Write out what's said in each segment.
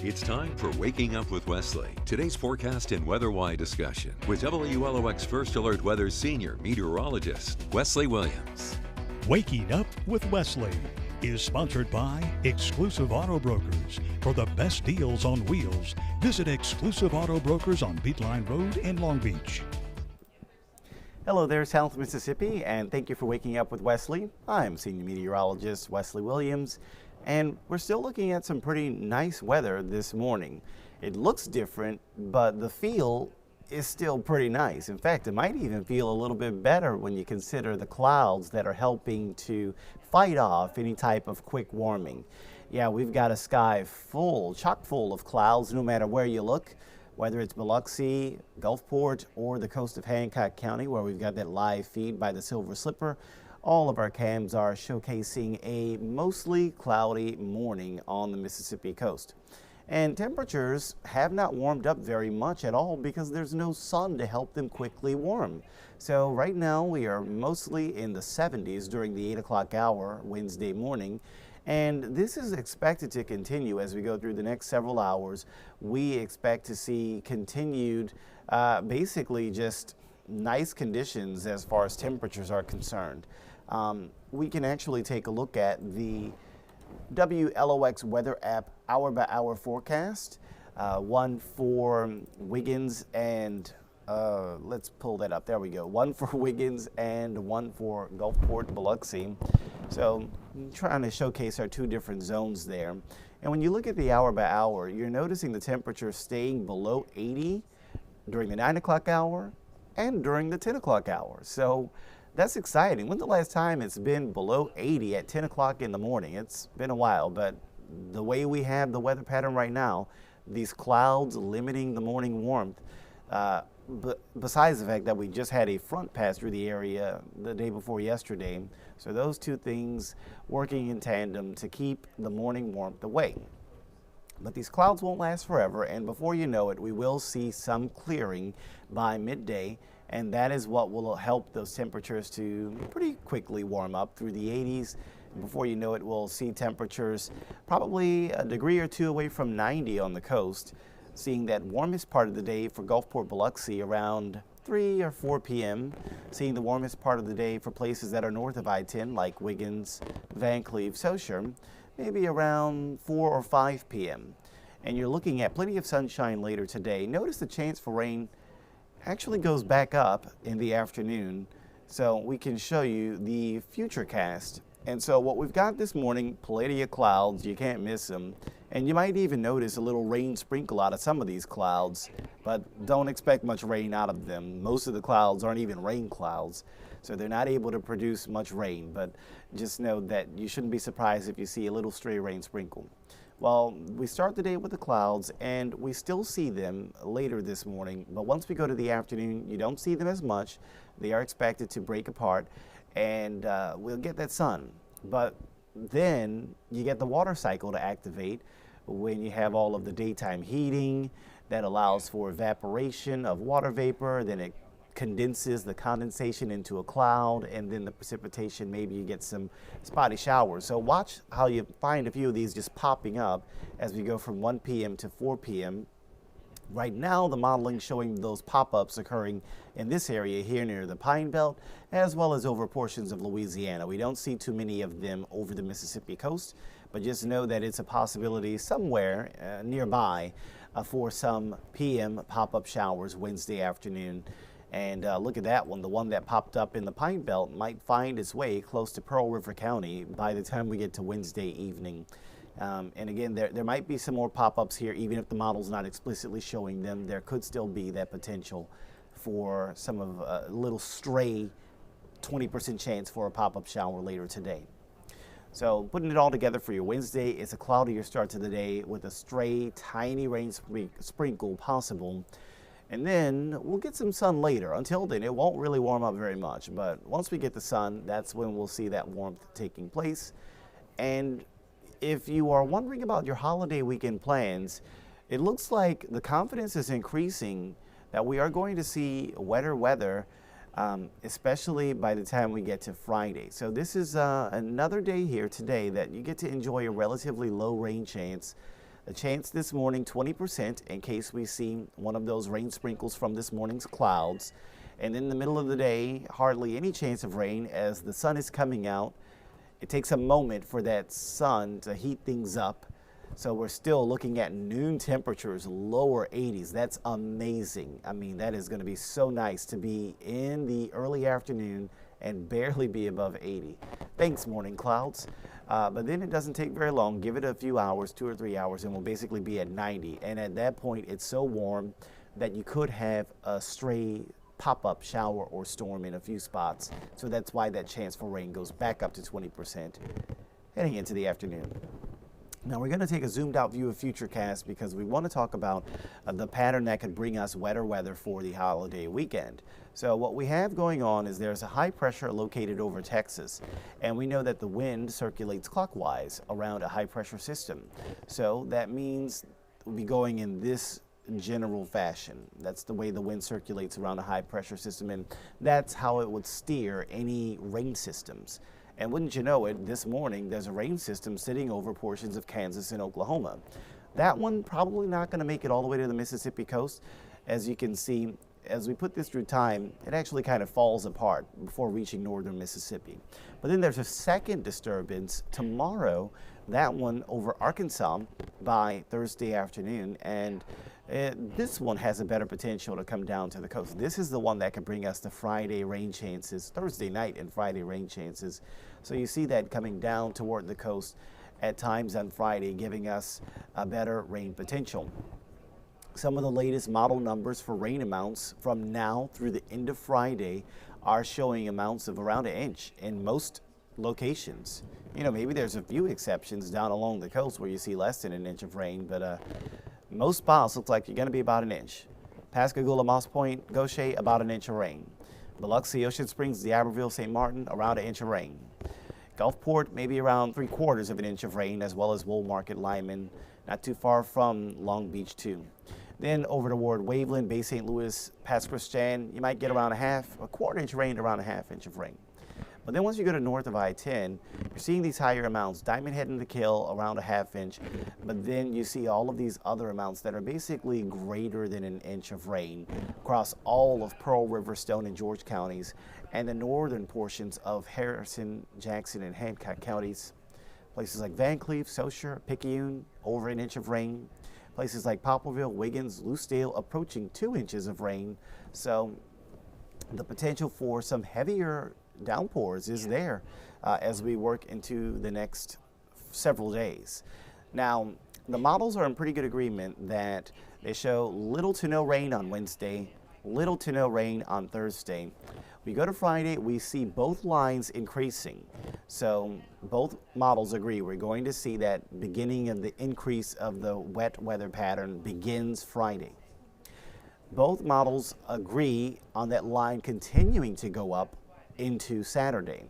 It's time for Waking Up with Wesley. Today's forecast and weather-wide discussion with WLOX First Alert Weather Senior Meteorologist Wesley Williams. Waking Up with Wesley is sponsored by Exclusive Auto Brokers. For the best deals on wheels, visit Exclusive Auto Brokers on Beatline Road in Long Beach. Hello there, South Mississippi, and thank you for waking up with Wesley. I'm Senior Meteorologist Wesley Williams, and we're still looking at some pretty nice weather this morning. It looks different, but the feel is still pretty nice. In fact, it might even feel a little bit better when you consider the clouds that are helping to fight off any type of quick warming. Yeah, we've got a sky full, chock full of clouds no matter where you look, whether it's Biloxi, Gulfport, or the coast of Hancock County, where we've got that live feed by the Silver Slipper. All of our cams are showcasing a mostly cloudy morning on the Mississippi coast. And temperatures have not warmed up very much at all because there's no sun to help them quickly warm. So right now we are mostly in the 70s during the 8 o'clock hour Wednesday morning. And this is expected to continue as we go through the next several hours. We expect to see continued, basically just nice conditions as far as temperatures are concerned. We can actually take a look at the WLOX weather app hour-by-hour forecast, one for Wiggins and let's pull that up. There we go. One for Wiggins and one for Gulfport, Biloxi. So I'm trying to showcase our two different zones there. And when you look at the hour by hour, you're noticing the temperature staying below 80 during the 9 o'clock hour and during the 10 o'clock hour. So that's exciting. When's the last time it's been below 80 at 10 o'clock in the morning? It's been a while, but the way we have the weather pattern right now, these clouds limiting the morning warmth, but besides the fact that we just had a front pass through the area the day before yesterday, so those two things working in tandem to keep the morning warmth away. But these clouds won't last forever, and before you know it, we will see some clearing by midday, and that is what will help those temperatures to pretty quickly warm up through the 80s. Before you know it, we'll see temperatures probably a degree or two away from 90 on the coast, seeing that warmest part of the day for Gulfport, Biloxi around 3 or 4 p.m., seeing the warmest part of the day for places that are north of I-10 like Wiggins, Van Cleve, Socher, maybe around 4 or 5 p.m. And you're looking at plenty of sunshine later today. Notice the chance for rain actually goes back up in the afternoon, so we can show you the future cast. And so what we've got this morning, plenty of clouds, you can't miss them. And you might even notice a little rain sprinkle out of some of these clouds, but don't expect much rain out of them. Most of the clouds aren't even rain clouds, so they're not able to produce much rain. But just know that you shouldn't be surprised if you see a little stray rain sprinkle. Well, we start the day with the clouds, and we still see them later this morning. But once we go to the afternoon, you don't see them as much. They are expected to break apart, and we'll get that sun. But then you get the water cycle to activate when you have all of the daytime heating that allows for evaporation of water vapor. Then it condenses the condensation into a cloud, and then the precipitation, maybe you get some spotty showers. So watch how you find a few of these just popping up as we go from 1 p.m. to 4 p.m. Right now, the modeling showing those pop-ups occurring in this area here near the Pine Belt, as well as over portions of Louisiana. We don't see too many of them over the Mississippi coast, but just know that it's a possibility somewhere nearby for some PM pop-up showers Wednesday afternoon. And look at that one. The one that popped up in the Pine Belt might find its way close to Pearl River County by the time we get to Wednesday evening. And again, there might be some more pop-ups here, even if the model's not explicitly showing them. There could still be that potential for some of a little stray 20% chance for a pop-up shower later today. So putting it all together for your Wednesday, it's a cloudier start to the day with a stray, tiny rain sprinkle possible. And then we'll get some sun later. Until then, it won't really warm up very much. But once we get the sun, that's when we'll see that warmth taking place. And if you are wondering about your holiday weekend plans, it looks like the confidence is increasing that we are going to see wetter weather, especially by the time we get to Friday. So this is another day here today that you get to enjoy a relatively low rain chance A chance this morning, 20%, in case we see one of those rain sprinkles from this morning's clouds. And in the middle of the day, hardly any chance of rain as the sun is coming out. It takes a moment for that sun to heat things up. So we're still looking at noon temperatures, lower 80s. That's amazing. I mean, that is going to be so nice to be in the early afternoon and barely be above 80. Thanks, morning clouds. But then it doesn't take very long. Give it a few hours, 2 or 3 hours, and we'll basically be at 90. And at that point, it's so warm that you could have a stray pop-up shower or storm in a few spots. So that's why that chance for rain goes back up to 20% heading into the afternoon. Now we're going to take a zoomed out view of Futurecast because we want to talk about the pattern that could bring us wetter weather for the holiday weekend. So what we have going on is there's a high pressure located over Texas, and we know that the wind circulates clockwise around a high pressure system. So that means we'll be going in this general fashion. That's the way the wind circulates around a high pressure system, and that's how it would steer any rain systems. And wouldn't you know it, this morning there's a rain system sitting over portions of Kansas and Oklahoma. That one probably not going to make it all the way to the Mississippi coast. As you can see, as we put this through time, it actually kind of falls apart before reaching northern Mississippi. But then there's a second disturbance tomorrow, that one over Arkansas by Thursday afternoon, and this one has a better potential to come down to the coast. This is the one that could bring us the Friday rain chances, Thursday night and Friday rain chances. So you see that coming down toward the coast at times on Friday, giving us a better rain potential. Some of the latest model numbers for rain amounts from now through the end of Friday are showing amounts of around an inch in most locations. You know, maybe there's a few exceptions down along the coast where you see less than an inch of rain, but most spots look like you're going to be about an inch. Pascagoula, Moss Point, Gaucher, about an inch of rain. Biloxi, Ocean Springs, D'Iberville, St. Martin, around an inch of rain. Gulfport, maybe around 3/4 of an inch of rain, as well as Wool Market, Lyman, not too far from Long Beach too. Then over toward Waveland, Bay St. Louis, Pass Christian, you might get around a quarter inch rain, around a half inch of rain. But then once you go to north of I-10, you're seeing these higher amounts. Diamond Head and the Kill, around a half inch. But then you see all of these other amounts that are basically greater than an inch of rain across all of Pearl River, Stone, and George counties, and the northern portions of Harrison, Jackson, and Hancock counties. Places like Van Cleve, Saussure, Picayune, over an inch of rain. Places like Poplarville, Wiggins, Lucedale, approaching 2 inches of rain. So the potential for some heavier downpours is there as we work into the next several days. Now, the models are in pretty good agreement that they show little to no rain on Wednesday, little to no rain on Thursday. We go to Friday, we see both lines increasing. So both models agree we're going to see that beginning of the increase of the wet weather pattern begins Friday. Both models agree on that line continuing to go up into Saturday.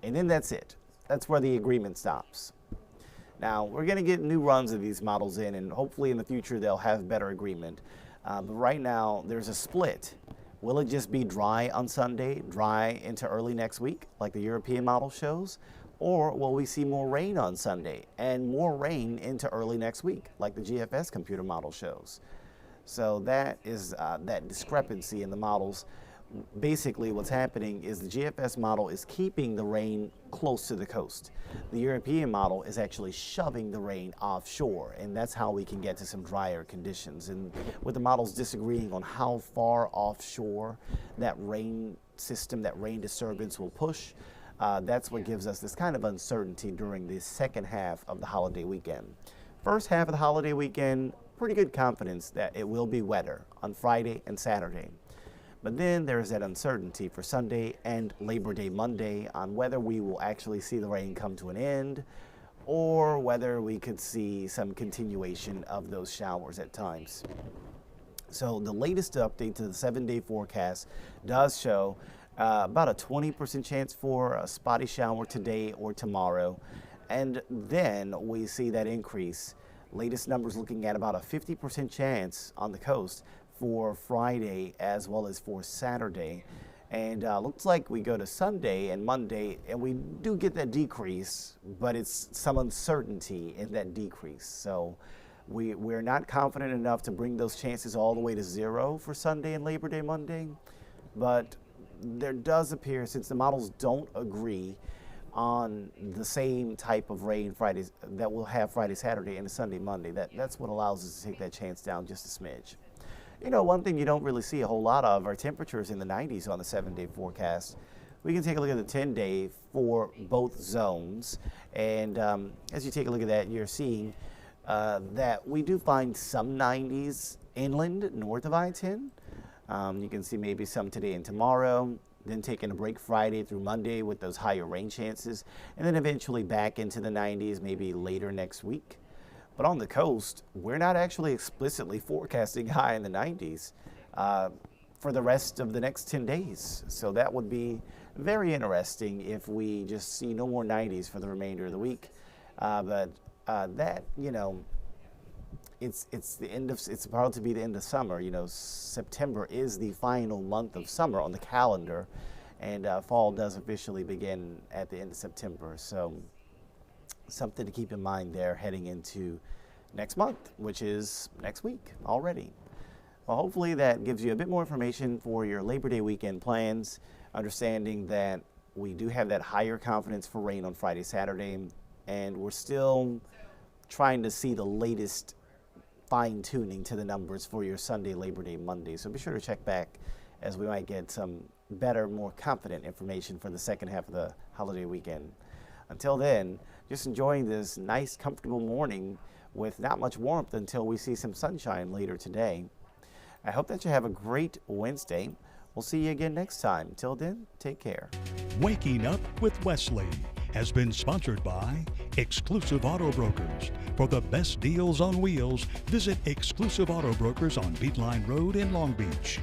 And then that's it. That's where the agreement stops. Now, we're going to get new runs of these models in, and hopefully in the future they'll have better agreement. But right now, there's a split. Will it just be dry on Sunday, dry into early next week, like the European model shows? Or will we see more rain on Sunday and more rain into early next week, like the GFS computer model shows? So that is that discrepancy in the models. Basically what's happening is the GFS model is keeping the rain close to the coast. The European model is actually shoving the rain offshore, and that's how we can get to some drier conditions. And with the models disagreeing on how far offshore that rain system, that rain disturbance will push, that's what gives us this kind of uncertainty during the second half of the holiday weekend. First half of the holiday weekend, pretty good confidence that it will be wetter on Friday and Saturday. But then there's that uncertainty for Sunday and Labor Day Monday on whether we will actually see the rain come to an end or whether we could see some continuation of those showers at times. So the latest update to the 7-day forecast does show about a 20% chance for a spotty shower today or tomorrow. And then we see that increase. Latest numbers looking at about a 50% chance on the coast for Friday as well as for Saturday. And looks like we go to Sunday and Monday, and we do get that decrease, but it's some uncertainty in that decrease. So we're not confident enough to bring those chances all the way to 0 for Sunday and Labor Day Monday. But there does appear, since the models don't agree on the same type of rain Fridays that we'll have Friday, Saturday, and Sunday, Monday, that's what allows us to take that chance down just a smidge. You know, one thing you don't really see a whole lot of are temperatures in the 90s on the 7-day forecast. We can take a look at the 10-day for both zones. And as you take a look at that, you're seeing that we do find some 90s inland north of I-10. You can see maybe some today and tomorrow, then taking a break Friday through Monday with those higher rain chances, and then eventually back into the 90s maybe later next week. But on the coast, we're not actually explicitly forecasting high in the 90s for the rest of the next 10 days. So that would be very interesting if we just see no more 90s for the remainder of the week. But that, you know, it's about to be the end of summer. You know, September is the final month of summer on the calendar, and fall does officially begin at the end of September. So something to keep in mind there heading into next month, which is next week already. Well, hopefully that gives you a bit more information for your Labor Day weekend plans, understanding that we do have that higher confidence for rain on Friday, Saturday, and we're still trying to see the latest fine-tuning to the numbers for your Sunday, Labor Day, Monday. So be sure to check back, as we might get some better, more confident information for the second half of the holiday weekend. Until then, just enjoying this nice, comfortable morning with not much warmth until we see some sunshine later today. I hope that you have a great Wednesday. We'll see you again next time. Till then, take care. Waking Up with Wesley has been sponsored by Exclusive Auto Brokers. For the best deals on wheels, visit Exclusive Auto Brokers on Beatline Road in Long Beach.